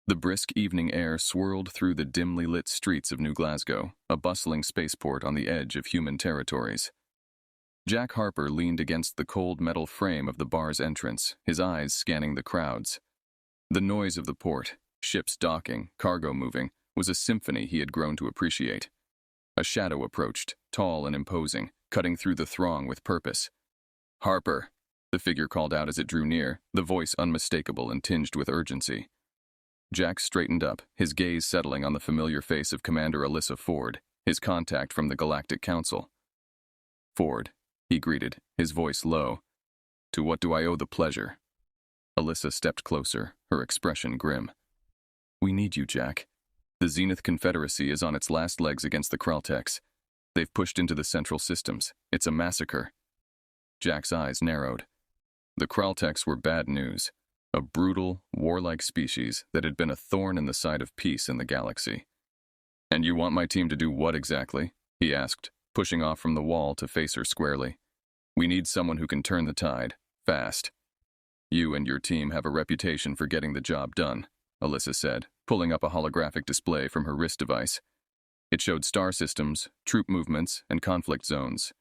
The brisk evening air swirled through the dimly lit streets of New Glasgow, a bustling spaceport on the edge of human territories. Jack Harper leaned against the cold metal frame of the bar's entrance, his eyes scanning the crowds. The noise of the port, ships docking, cargo moving, was a symphony he had grown to appreciate. A shadow approached, tall and imposing, cutting through the throng with purpose. "Harper," the figure called out as it drew near, the voice unmistakable and tinged with urgency. Jack straightened up, his gaze settling on the familiar face of Commander Alyssa Ford, his contact from the Galactic Council. "Ford," he greeted, his voice low. "To what do I owe the pleasure?" Alyssa stepped closer, her expression grim. "We need you, Jack. The Zenith Confederacy is on its last legs against the Kraltex. They've pushed into the central systems. It's a massacre." Jack's eyes narrowed. The Kraltex were bad news. A brutal, warlike species that had been a thorn in the side of peace in the galaxy. "And you want my team to do what exactly?" he asked, pushing off from the wall to face her squarely. "We need someone who can turn the tide, fast." "You and your team have a reputation for getting the job done," Alyssa said, pulling up a holographic display from her wrist device. It showed star systems, troop movements, and conflict zones.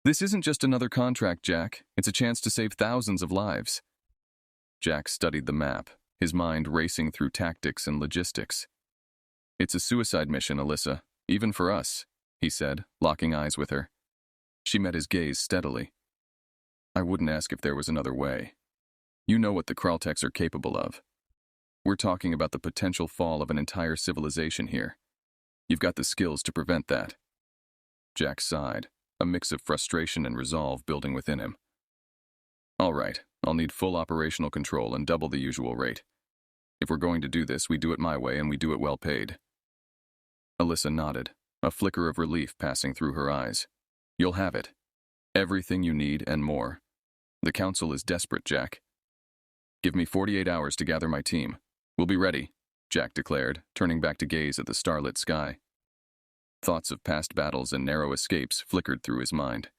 "This isn't just another contract, Jack. It's a chance to save thousands of lives." Jack studied the map, his mind racing through tactics and logistics. "It's a suicide mission, Alyssa, even for us," he said, locking eyes with her. She met his gaze steadily. "I wouldn't ask if there was another way. You know what the Kraltex are capable of. We're talking about the potential fall of an entire civilization here. You've got the skills to prevent that." Jack sighed, a mix of frustration and resolve building within him. "All right, I'll need full operational control and double the usual rate. If we're going to do this, we do it my way and we do it well paid." Alyssa nodded, a flicker of relief passing through her eyes. "You'll have it. Everything you need and more. The Council is desperate, Jack." "Give me 48 hours to gather my team. We'll be ready," Jack declared, turning back to gaze at the starlit sky. Thoughts of past battles and narrow escapes flickered through his mind.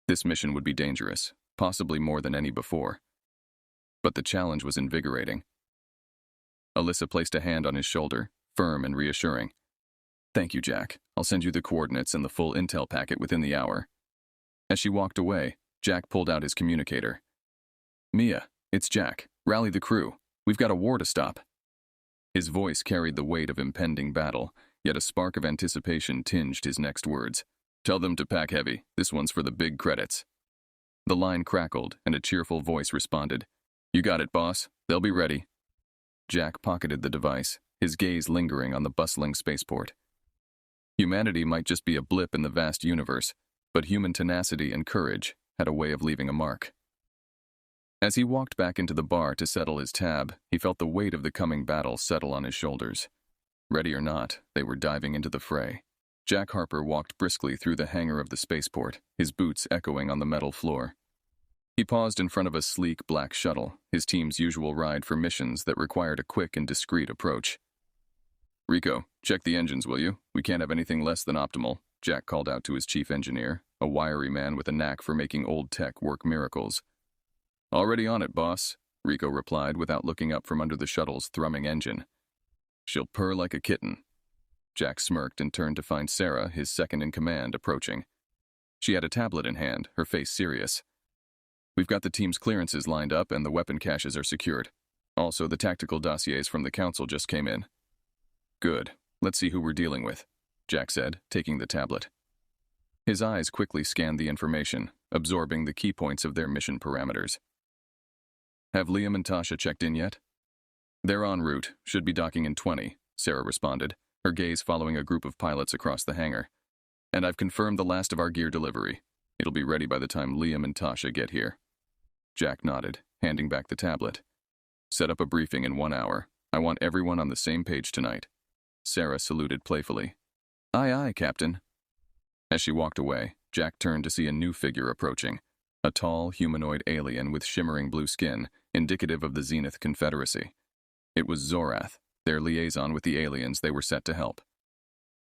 This mission would be dangerous, possibly more than any before. But the challenge was invigorating. Alyssa placed a hand on his shoulder, firm and reassuring. "Thank you, Jack. I'll send you the coordinates and the full intel packet within the hour." As she walked away, Jack pulled out his communicator. "Mia, it's Jack. Rally the crew. We've got a war to stop." His voice carried the weight of impending battle, yet a spark of anticipation tinged his next words. "Tell them to pack heavy. This one's for the big credits." The line crackled, and a cheerful voice responded. "You got it, boss. They'll be ready." Jack pocketed the device, his gaze lingering on the bustling spaceport. Humanity might just be a blip in the vast universe, but human tenacity and courage had a way of leaving a mark. As he walked back into the bar to settle his tab, he felt the weight of the coming battle settle on his shoulders. Ready or not, they were diving into the fray. Jack Harper walked briskly through the hangar of the spaceport, his boots echoing on the metal floor. He paused in front of a sleek black shuttle, his team's usual ride for missions that required a quick and discreet approach. "Rico, check the engines, will you? We can't have anything less than optimal," Jack called out to his chief engineer, a wiry man with a knack for making old tech work miracles. "Already on it, boss," Rico replied without looking up from under the shuttle's thrumming engine. "She'll purr like a kitten." Jack smirked and turned to find Sarah, his second-in-command, approaching. She had a tablet in hand, her face serious. "We've got the team's clearances lined up and the weapon caches are secured. Also, the tactical dossiers from the Council just came in." "Good. Let's see who we're dealing with," Jack said, taking the tablet. His eyes quickly scanned the information, absorbing the key points of their mission parameters. "Have Liam and Tasha checked in yet?" "They're en route, should be docking in 20, Sarah responded, her gaze following a group of pilots across the hangar. "And I've confirmed the last of our gear delivery. It'll be ready by the time Liam and Tasha get here." Jack nodded, handing back the tablet. "Set up a briefing in 1 hour. I want everyone on the same page tonight." Sarah saluted playfully. "Aye, aye, Captain." As she walked away, Jack turned to see a new figure approaching, a tall, humanoid alien with shimmering blue skin, indicative of the Zenith Confederacy. It was Zorath, their liaison with the aliens they were set to help.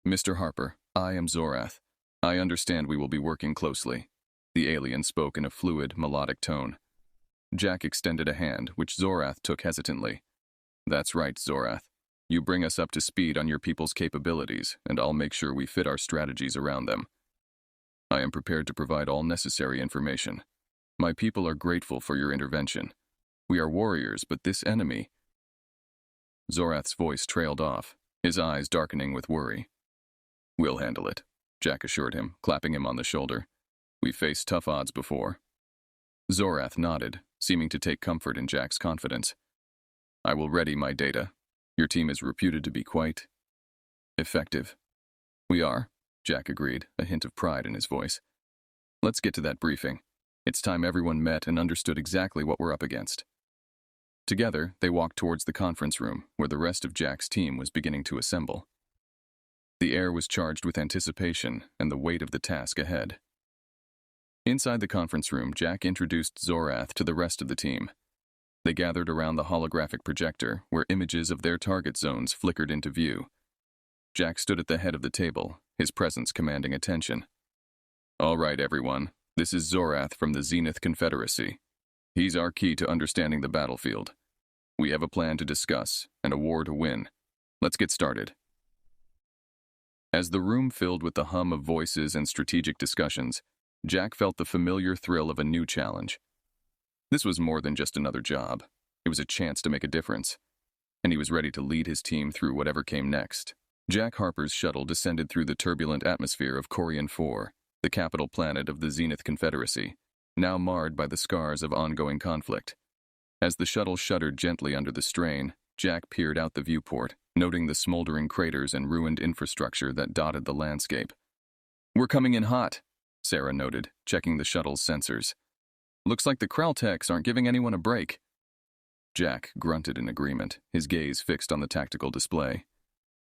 "Mr. Harper, I am Zorath. I understand we will be working closely." The alien spoke in a fluid, melodic tone. Jack extended a hand, which Zorath took hesitantly. That's right, Zorath. You bring us up to speed on your people's capabilities, and I'll make sure we fit our strategies around them. I am prepared to provide all necessary information. My people are grateful for your intervention. We are warriors, but this enemy... Zorath's voice trailed off, his eyes darkening with worry. We'll handle it, Jack assured him, clapping him on the shoulder. We've faced tough odds before. Zorath nodded, seeming to take comfort in Jack's confidence. I will ready my data. Your team is reputed to be quite... effective. We are, Jack agreed, a hint of pride in his voice. Let's get to that briefing. It's time everyone met and understood exactly what we're up against. Together, they walked towards the conference room, where the rest of Jack's team was beginning to assemble. The air was charged with anticipation and the weight of the task ahead. Inside the conference room, Jack introduced Zorath to the rest of the team. They gathered around the holographic projector, where images of their target zones flickered into view. Jack stood at the head of the table, his presence commanding attention. All right, everyone. This is Zorath from the Zenith Confederacy. He's our key to understanding the battlefield. We have a plan to discuss and a war to win. Let's get started. As the room filled with the hum of voices and strategic discussions, Jack felt the familiar thrill of a new challenge. This was more than just another job. It was a chance to make a difference, and he was ready to lead his team through whatever came next. Jack Harper's shuttle descended through the turbulent atmosphere of Corian 4, the capital planet of the Zenith Confederacy, now marred by the scars of ongoing conflict. As the shuttle shuddered gently under the strain, Jack peered out the viewport, noting the smoldering craters and ruined infrastructure that dotted the landscape. We're coming in hot, Sarah noted, checking the shuttle's sensors. Looks like the Kraltechs aren't giving anyone a break. Jack grunted in agreement, his gaze fixed on the tactical display.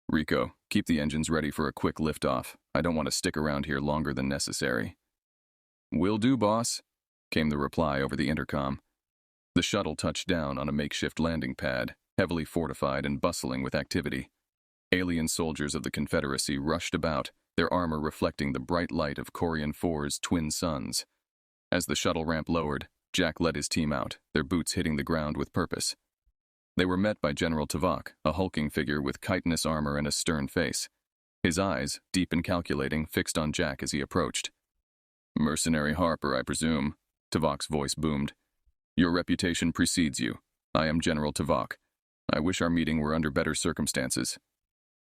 Rico, keep the engines ready for a quick liftoff. I don't want to stick around here longer than necessary. Will do, boss, came the reply over the intercom. The shuttle touched down on a makeshift landing pad, heavily fortified and bustling with activity. Alien soldiers of the Confederacy rushed about, their armor reflecting the bright light of Corian 4's twin suns. As the shuttle ramp lowered, Jack led his team out, their boots hitting the ground with purpose. They were met by General Tuvok, a hulking figure with chitinous armor and a stern face. His eyes, deep and calculating, fixed on Jack as he approached. Mercenary Harper, I presume, Tuvok's voice boomed. Your reputation precedes you. I am General Tuvok. I wish our meeting were under better circumstances.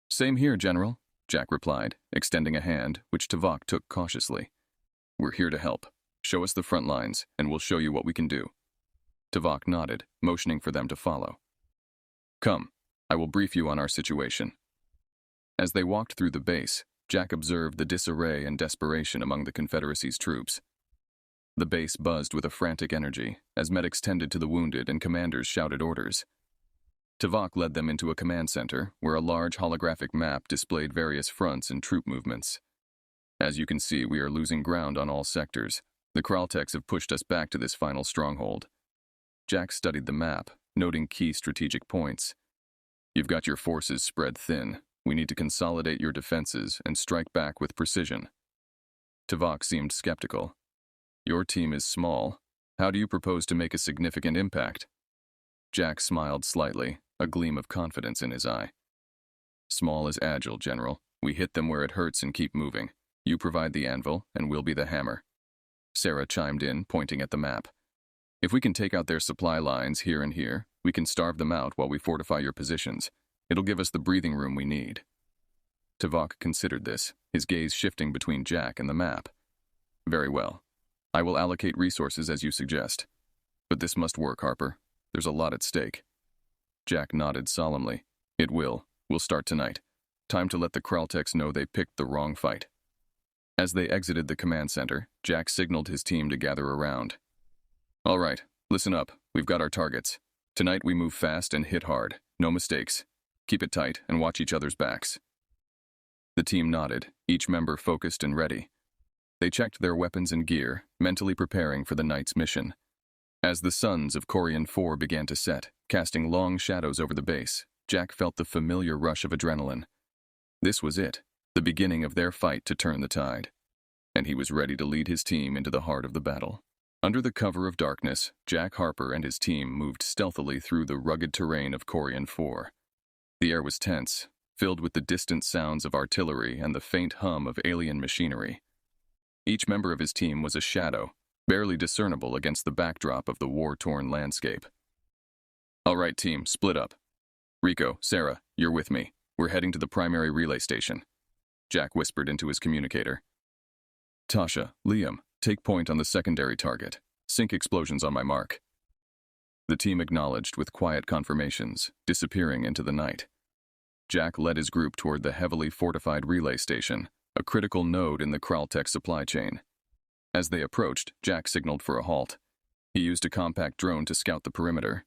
Same here, General, Jack replied, extending a hand, which Tuvok took cautiously. We're here to help. Show us the front lines, and we'll show you what we can do. Tuvok nodded, motioning for them to follow. Come, I will brief you on our situation. As they walked through the base, Jack observed the disarray and desperation among the Confederacy's troops. The base buzzed with a frantic energy, as medics tended to the wounded and commanders shouted orders. Tuvok led them into a command center, where a large holographic map displayed various fronts and troop movements. As you can see, we are losing ground on all sectors. The Kraltechs have pushed us back to this final stronghold. Jack studied the map, noting key strategic points. You've got your forces spread thin. We need to consolidate your defenses and strike back with precision. Tuvok seemed skeptical. Your team is small. How do you propose to make a significant impact? Jack smiled slightly, a gleam of confidence in his eye. Small is agile, General. We hit them where it hurts and keep moving. You provide the anvil, and we'll be the hammer. Sarah chimed in, pointing at the map. If we can take out their supply lines here and here, we can starve them out while we fortify your positions. It'll give us the breathing room we need. Tuvok considered this, his gaze shifting between Jack and the map. Very well. I will allocate resources as you suggest. But this must work, Harper. There's a lot at stake. Jack nodded solemnly. It will. We'll start tonight. Time to let the Kraltechs know they picked the wrong fight. As they exited the command center, Jack signaled his team to gather around. All right, listen up. We've got our targets. Tonight we move fast and hit hard. No mistakes. Keep it tight and watch each other's backs. The team nodded, each member focused and ready. They checked their weapons and gear, mentally preparing for the night's mission. As the suns of Corian 4 began to set, casting long shadows over the base, Jack felt the familiar rush of adrenaline. This was it, the beginning of their fight to turn the tide. And he was ready to lead his team into the heart of the battle. Under the cover of darkness, Jack Harper and his team moved stealthily through the rugged terrain of Corian 4. The air was tense, filled with the distant sounds of artillery and the faint hum of alien machinery. Each member of his team was a shadow, barely discernible against the backdrop of the war-torn landscape. "All right, team, split up. Rico, Sarah, you're with me. We're heading to the primary relay station," Jack whispered into his communicator. "Tasha, Liam, take point on the secondary target. Sync explosions on my mark." The team acknowledged with quiet confirmations, disappearing into the night. Jack led his group toward the heavily fortified relay station, a critical node in the Kraltech supply chain. As they approached, Jack signaled for a halt. He used a compact drone to scout the perimeter.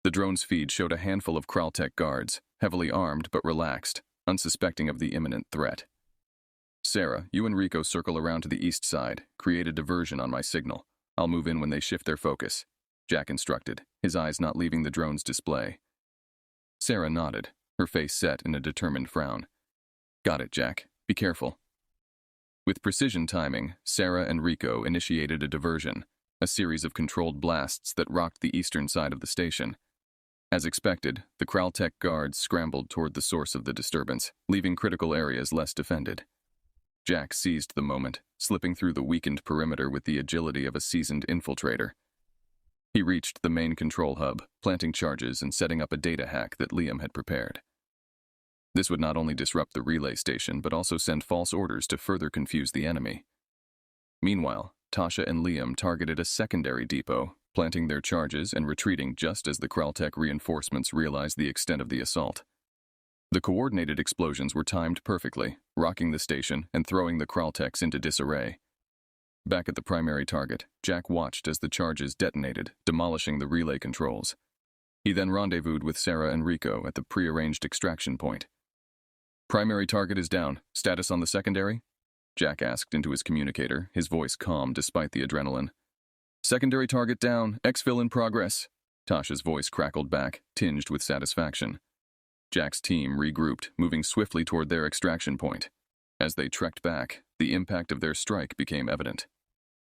The drone's feed showed a handful of Kraltech guards, heavily armed but relaxed, unsuspecting of the imminent threat. "Sarah, you and Rico circle around to the east side, create a diversion on my signal. I'll move in when they shift their focus," Jack instructed, his eyes not leaving the drone's display. Sarah nodded, her face set in a determined frown. "Got it, Jack. Be careful." With precision timing, Sarah and Rico initiated a diversion, a series of controlled blasts that rocked the eastern side of the station. As expected, the Kraltech guards scrambled toward the source of the disturbance, leaving critical areas less defended. Jack seized the moment, slipping through the weakened perimeter with the agility of a seasoned infiltrator. He reached the main control hub, planting charges and setting up a data hack that Liam had prepared. This would not only disrupt the relay station, but also send false orders to further confuse the enemy. Meanwhile, Tasha and Liam targeted a secondary depot, planting their charges and retreating just as the Kraltech reinforcements realized the extent of the assault. The coordinated explosions were timed perfectly, rocking the station and throwing the Kraltechs into disarray. Back at the primary target, Jack watched as the charges detonated, demolishing the relay controls. He then rendezvoused with Sarah and Rico at the prearranged extraction point. "Primary target is down. Status on the secondary?" Jack asked into his communicator, his voice calm despite the adrenaline. "Secondary target down. Exfil in progress." Tasha's voice crackled back, tinged with satisfaction. Jack's team regrouped, moving swiftly toward their extraction point. As they trekked back, the impact of their strike became evident.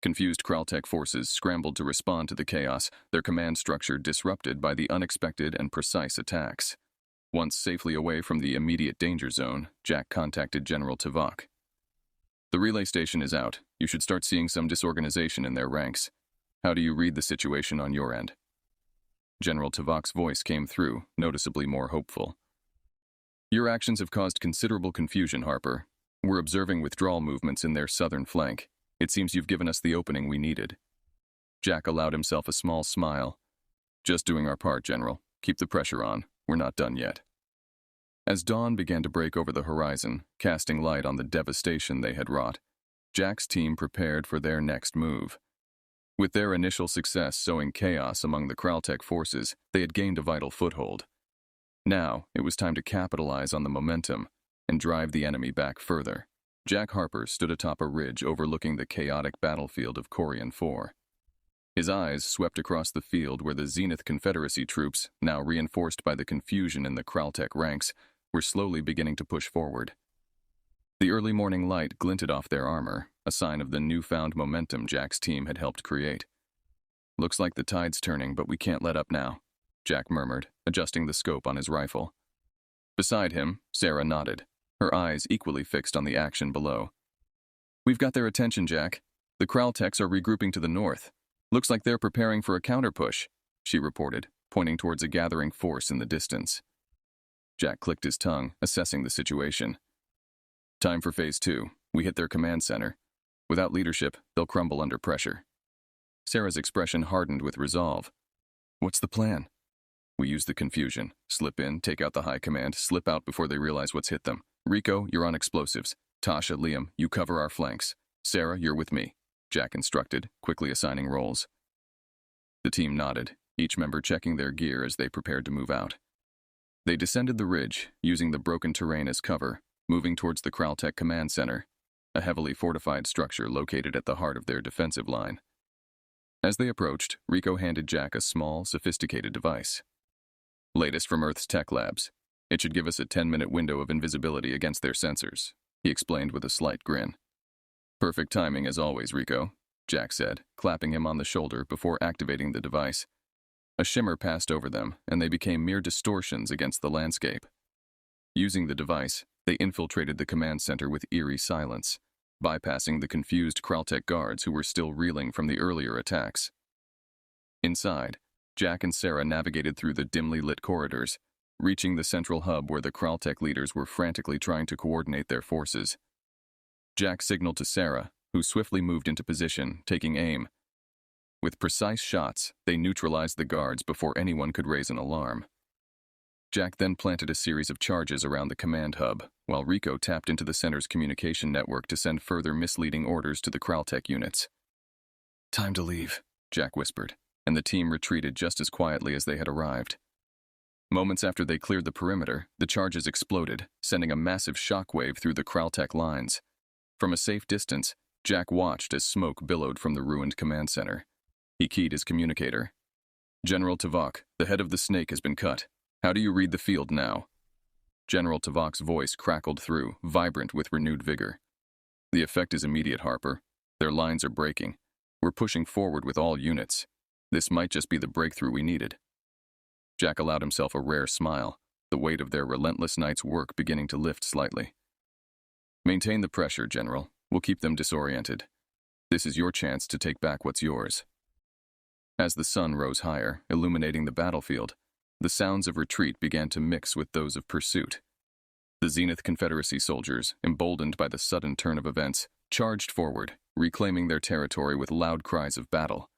Confused Kraltech forces scrambled to respond to the chaos, their command structure disrupted by the unexpected and precise attacks. Once safely away from the immediate danger zone, Jack contacted General Tuvok. "The relay station is out. You should start seeing some disorganization in their ranks. How do you read the situation on your end?" General Tuvok's voice came through, noticeably more hopeful. "Your actions have caused considerable confusion, Harper. We're observing withdrawal movements in their southern flank. It seems you've given us the opening we needed." Jack allowed himself a small smile. "Just doing our part, General. Keep the pressure on. We're not done yet." As dawn began to break over the horizon, casting light on the devastation they had wrought, Jack's team prepared for their next move. With their initial success sowing chaos among the Kraltech forces, they had gained a vital foothold. Now, it was time to capitalize on the momentum and drive the enemy back further. Jack Harper stood atop a ridge overlooking the chaotic battlefield of Corian 4. His eyes swept across the field where the Zenith Confederacy troops, now reinforced by the confusion in the Kraltech ranks, were slowly beginning to push forward. The early morning light glinted off their armor, a sign of the newfound momentum Jack's team had helped create. "Looks like the tide's turning, but we can't let up now," Jack murmured, adjusting the scope on his rifle. Beside him, Sarah nodded, her eyes equally fixed on the action below. "We've got their attention, Jack. The Kraltechs are regrouping to the north. Looks like they're preparing for a counterpush," she reported, pointing towards a gathering force in the distance. Jack clicked his tongue, assessing the situation. "Time for Phase 2. We hit their command center. Without leadership, they'll crumble under pressure." Sarah's expression hardened with resolve. "What's the plan?" "We use the confusion. Slip in, take out the high command, slip out before they realize what's hit them. Rico, you're on explosives. Tasha, Liam, you cover our flanks. Sarah, you're with me," Jack instructed, quickly assigning roles. The team nodded, each member checking their gear as they prepared to move out. They descended the ridge, using the broken terrain as cover, moving towards the Kraltech Command Center, a heavily fortified structure located at the heart of their defensive line. As they approached, Rico handed Jack a small, sophisticated device. "Latest from Earth's tech labs. It should give us a 10-minute window of invisibility against their sensors," he explained with a slight grin. "Perfect timing as always, Rico. Jack said, clapping him on the shoulder before activating the device. A shimmer passed over them, and they became mere distortions against the landscape. Using the device, they infiltrated the command center with eerie silence, bypassing the confused Kraltek guards who were still reeling from the earlier attacks. Inside, Jack and Sarah navigated through the dimly lit corridors, reaching the central hub where the Kraltek leaders were frantically trying to coordinate their forces. Jack signaled to Sarah, who swiftly moved into position, taking aim. With precise shots, they neutralized the guards before anyone could raise an alarm. Jack then planted a series of charges around the command hub, while Rico tapped into the center's communication network to send further misleading orders to the Kraltek units. "Time to leave," Jack whispered, and the team retreated just as quietly as they had arrived. Moments after they cleared the perimeter, the charges exploded, sending a massive shockwave through the Kraltek lines. From a safe distance, Jack watched as smoke billowed from the ruined command center. He keyed his communicator. "General Tuvok, the head of the snake has been cut. How do you read the field now?" General Tuvok's voice crackled through, vibrant with renewed vigor. "The effect is immediate, Harper. Their lines are breaking. We're pushing forward with all units. This might just be the breakthrough we needed." Jack allowed himself a rare smile, the weight of their relentless night's work beginning to lift slightly. "Maintain the pressure, General. We'll keep them disoriented. This is your chance to take back what's yours." As the sun rose higher, illuminating the battlefield, the sounds of retreat began to mix with those of pursuit. The Zenith Confederacy soldiers, emboldened by the sudden turn of events, charged forward, reclaiming their territory with loud cries of battle.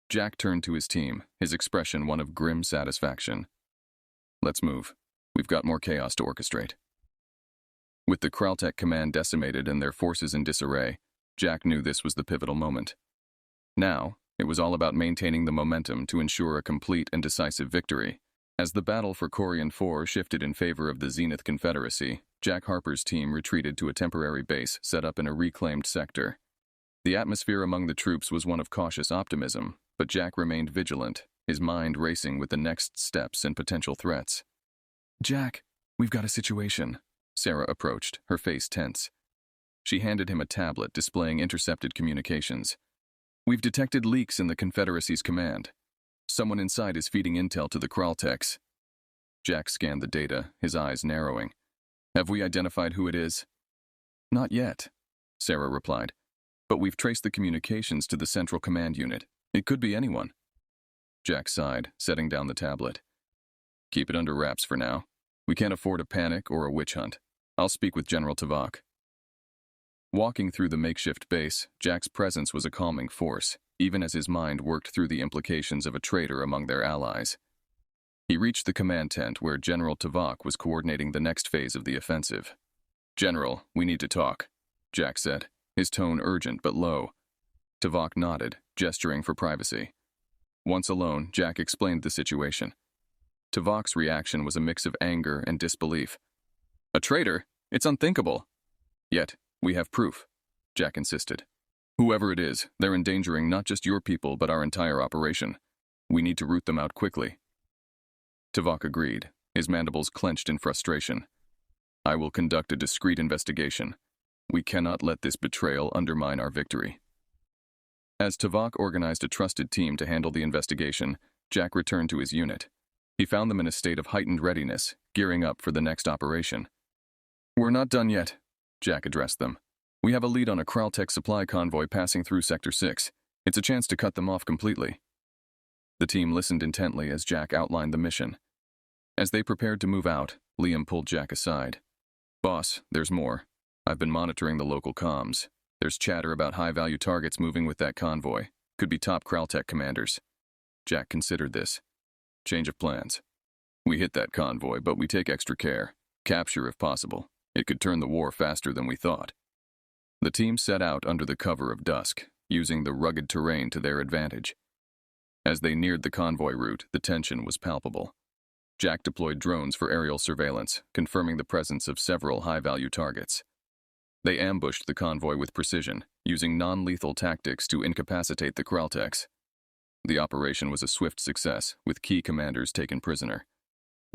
Jack turned to his team, his expression one of grim satisfaction. "Let's move. We've got more chaos to orchestrate." With the Kraltek command decimated and their forces in disarray, Jack knew this was the pivotal moment. Now, it was all about maintaining the momentum to ensure a complete and decisive victory. As the battle for Corian 4 shifted in favor of the Zenith Confederacy, Jack Harper's team retreated to a temporary base set up in a reclaimed sector. The atmosphere among the troops was one of cautious optimism, but Jack remained vigilant, his mind racing with the next steps and potential threats. "Jack, we've got a situation." Sarah approached, her face tense. She handed him a tablet displaying intercepted communications. "We've detected leaks in the Confederacy's command. Someone inside is feeding intel to the Kralteks." Jack scanned the data, his eyes narrowing. "Have we identified who it is?" "Not yet," Sarah replied. "But we've traced the communications to the Central Command Unit. It could be anyone." Jack sighed, setting down the tablet. "Keep it under wraps for now. We can't afford a panic or a witch hunt. I'll speak with General Tuvok." Walking through the makeshift base, Jack's presence was a calming force, even as his mind worked through the implications of a traitor among their allies. He reached the command tent where General Tuvok was coordinating the next phase of the offensive. "General, we need to talk," Jack said, his tone urgent but low. Tuvok nodded, gesturing for privacy. Once alone, Jack explained the situation. Tuvok's reaction was a mix of anger and disbelief. "A traitor? It's unthinkable." "Yet, we have proof," Jack insisted. "Whoever it is, they're endangering not just your people but our entire operation. We need to root them out quickly." Tuvok agreed, his mandibles clenched in frustration. "I will conduct a discreet investigation. We cannot let this betrayal undermine our victory." As Tuvok organized a trusted team to handle the investigation, Jack returned to his unit. He found them in a state of heightened readiness, gearing up for the next operation. "We're not done yet," Jack addressed them. "We have a lead on a Kraltek supply convoy passing through Sector 6. It's a chance to cut them off completely." The team listened intently as Jack outlined the mission. As they prepared to move out, Liam pulled Jack aside. "Boss, there's more. I've been monitoring the local comms. There's chatter about high-value targets moving with that convoy. Could be top Kraltek commanders." Jack considered this. "Change of plans. We hit that convoy, but we take extra care. Capture if possible. It could turn the war faster than we thought." The team set out under the cover of dusk, using the rugged terrain to their advantage. As they neared the convoy route, the tension was palpable. Jack deployed drones for aerial surveillance, confirming the presence of several high-value targets. They ambushed the convoy with precision, using non-lethal tactics to incapacitate the Kralteks. The operation was a swift success, with key commanders taken prisoner.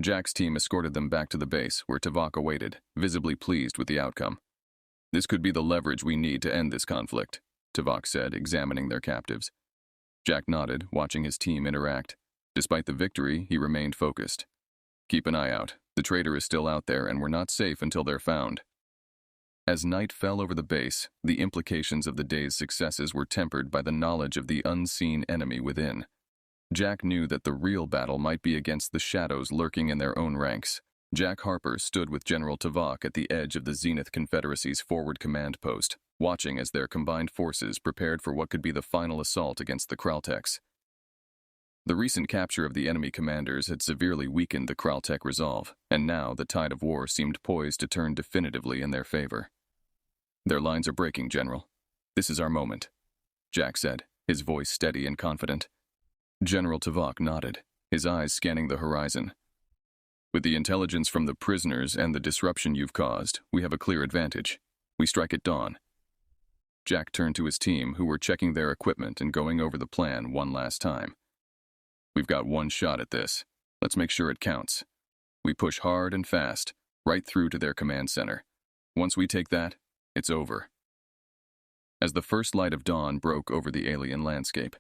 Jack's team escorted them back to the base, where Tuvok awaited, visibly pleased with the outcome. "This could be the leverage we need to end this conflict," Tuvok said, examining their captives. Jack nodded, watching his team interact. Despite the victory, he remained focused. Keep an eye out. The traitor is still out there, and we're not safe until they're found. As night fell over the base, the implications of the day's successes were tempered by the knowledge of the unseen enemy within. Jack knew that the real battle might be against the shadows lurking in their own ranks. Jack Harper stood with General Tuvok at the edge of the Zenith Confederacy's forward command post, watching as their combined forces prepared for what could be the final assault against the Kraltex. The recent capture of the enemy commanders had severely weakened the Kraltek resolve, and now the tide of war seemed poised to turn definitively in their favor. Their lines are breaking, General. This is our moment, Jack said, his voice steady and confident. General Tuvok nodded, his eyes scanning the horizon. With the intelligence from the prisoners and the disruption you've caused, we have a clear advantage. We strike at dawn. Jack turned to his team, who were checking their equipment and going over the plan one last time. We've got one shot at this. Let's make sure it counts. We push hard and fast, right through to their command center. Once we take that, it's over. As the first light of dawn broke over the alien landscape,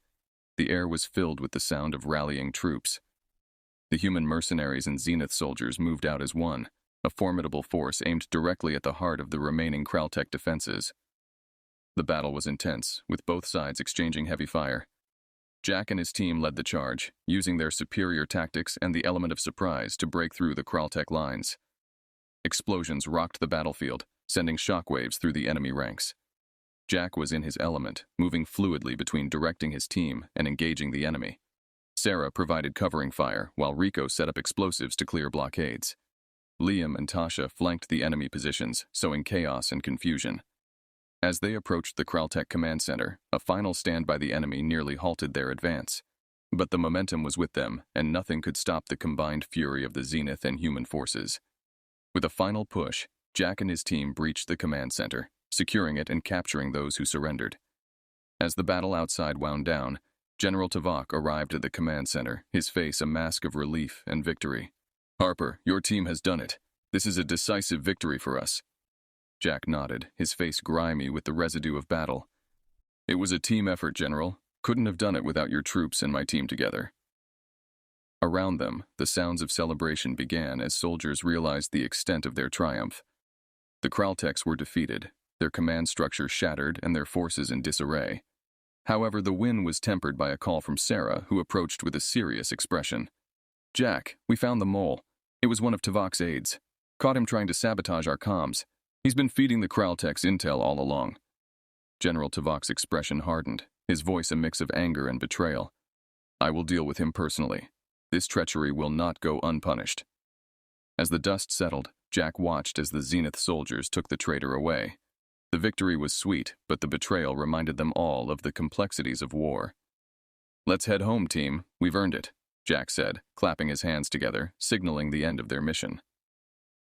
the air was filled with the sound of rallying troops. The human mercenaries and Zenith soldiers moved out as one, a formidable force aimed directly at the heart of the remaining Kraltek defenses. The battle was intense, with both sides exchanging heavy fire. Jack and his team led the charge, using their superior tactics and the element of surprise to break through the Kraltek lines. Explosions rocked the battlefield, sending shockwaves through the enemy ranks. Jack was in his element, moving fluidly between directing his team and engaging the enemy. Sarah provided covering fire, while Rico set up explosives to clear blockades. Liam and Tasha flanked the enemy positions, sowing chaos and confusion. As they approached the Kraltek command center, a final stand by the enemy nearly halted their advance. But the momentum was with them, and nothing could stop the combined fury of the Zenith and human forces. With a final push, Jack and his team breached the command center, securing it and capturing those who surrendered. As the battle outside wound down, General Tuvok arrived at the command center, his face a mask of relief and victory. Harper, your team has done it. This is a decisive victory for us. Jack nodded, his face grimy with the residue of battle. It was a team effort, General. Couldn't have done it without your troops and my team together. Around them, the sounds of celebration began as soldiers realized the extent of their triumph. The Kraltex were defeated, their command structure shattered and their forces in disarray. However, the win was tempered by a call from Sarah, who approached with a serious expression. Jack, we found the mole. It was one of Tuvok's aides. Caught him trying to sabotage our comms. He's been feeding the Kraltex intel all along. General Tuvok's expression hardened, his voice a mix of anger and betrayal. I will deal with him personally. This treachery will not go unpunished. As the dust settled, Jack watched as the Zenith soldiers took the traitor away. The victory was sweet, but the betrayal reminded them all of the complexities of war. Let's head home, team. We've earned it, Jack said, clapping his hands together, signaling the end of their mission.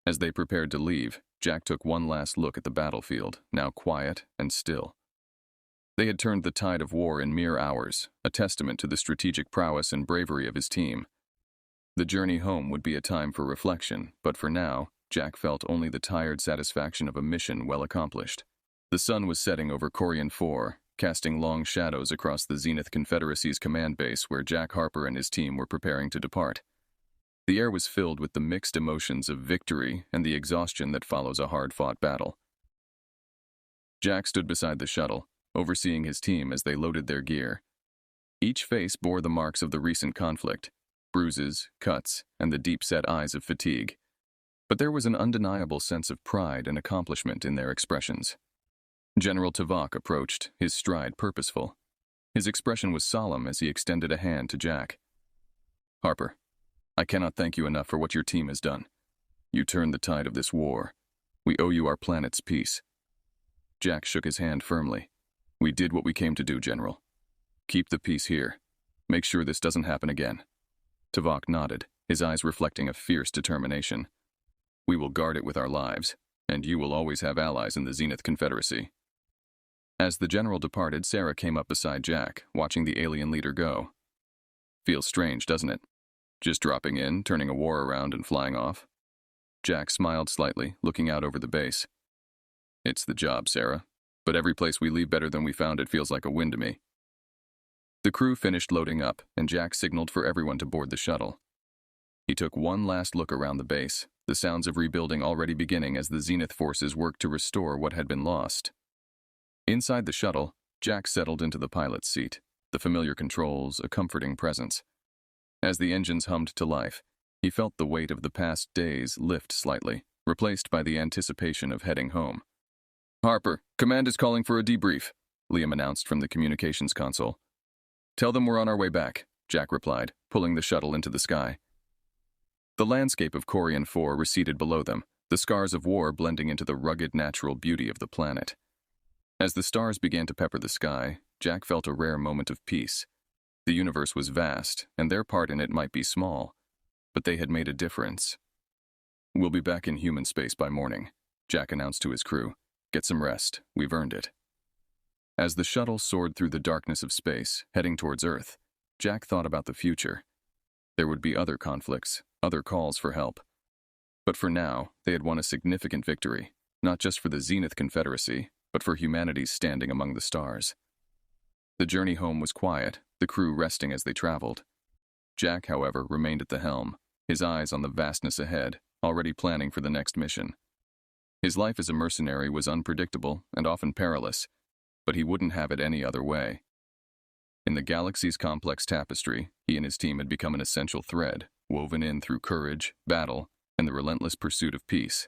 As they prepared to leave, Jack took one last look at the battlefield, now quiet and still. They had turned the tide of war in mere hours, a testament to the strategic prowess and bravery of his team. The journey home would be a time for reflection, but for now, Jack felt only the tired satisfaction of a mission well accomplished. The sun was setting over Corian 4, casting long shadows across the Zenith Confederacy's command base where Jack Harper and his team were preparing to depart. The air was filled with the mixed emotions of victory and the exhaustion that follows a hard-fought battle. Jack stood beside the shuttle, overseeing his team as they loaded their gear. Each face bore the marks of the recent conflict, bruises, cuts, and the deep-set eyes of fatigue. But there was an undeniable sense of pride and accomplishment in their expressions. General Tuvok approached, his stride purposeful. His expression was solemn as he extended a hand to Jack. Harper, I cannot thank you enough for what your team has done. You turned the tide of this war. We owe you our planet's peace. Jack shook his hand firmly. We did what we came to do, General. Keep the peace here. Make sure this doesn't happen again. Tuvok nodded, his eyes reflecting a fierce determination. We will guard it with our lives, and you will always have allies in the Zenith Confederacy. As the general departed, Sarah came up beside Jack, watching the alien leader go. Feels strange, doesn't it? Just dropping in, turning a war around, and flying off. Jack smiled slightly, looking out over the base. It's the job, Sarah. but every place we leave better than we found it feels like a win to me. The crew finished loading up, and Jack signaled for everyone to board the shuttle. He took one last look around the base, the sounds of rebuilding already beginning as the Zenith forces worked to restore what had been lost. Inside the shuttle, Jack settled into the pilot's seat, the familiar controls a comforting presence. As the engines hummed to life, he felt the weight of the past days lift slightly, replaced by the anticipation of heading home. "Harper, Command is calling for a debrief," Liam announced from the communications console. "Tell them we're on our way back," Jack replied, pulling the shuttle into the sky. The landscape of Corian 4 receded below them, the scars of war blending into the rugged natural beauty of the planet. As the stars began to pepper the sky, Jack felt a rare moment of peace. The universe was vast, and their part in it might be small, but they had made a difference. "We'll be back in human space by morning," Jack announced to his crew. "Get some rest. We've earned it." As the shuttle soared through the darkness of space, heading towards Earth, Jack thought about the future. There would be other conflicts, other calls for help. But for now, they had won a significant victory, not just for the Zenith Confederacy, but for humanity's standing among the stars. The journey home was quiet, the crew resting as they traveled. Jack, however, remained at the helm, his eyes on the vastness ahead, already planning for the next mission. His life as a mercenary was unpredictable and often perilous, but he wouldn't have it any other way. In the galaxy's complex tapestry, he and his team had become an essential thread, woven in through courage, battle, and the relentless pursuit of peace.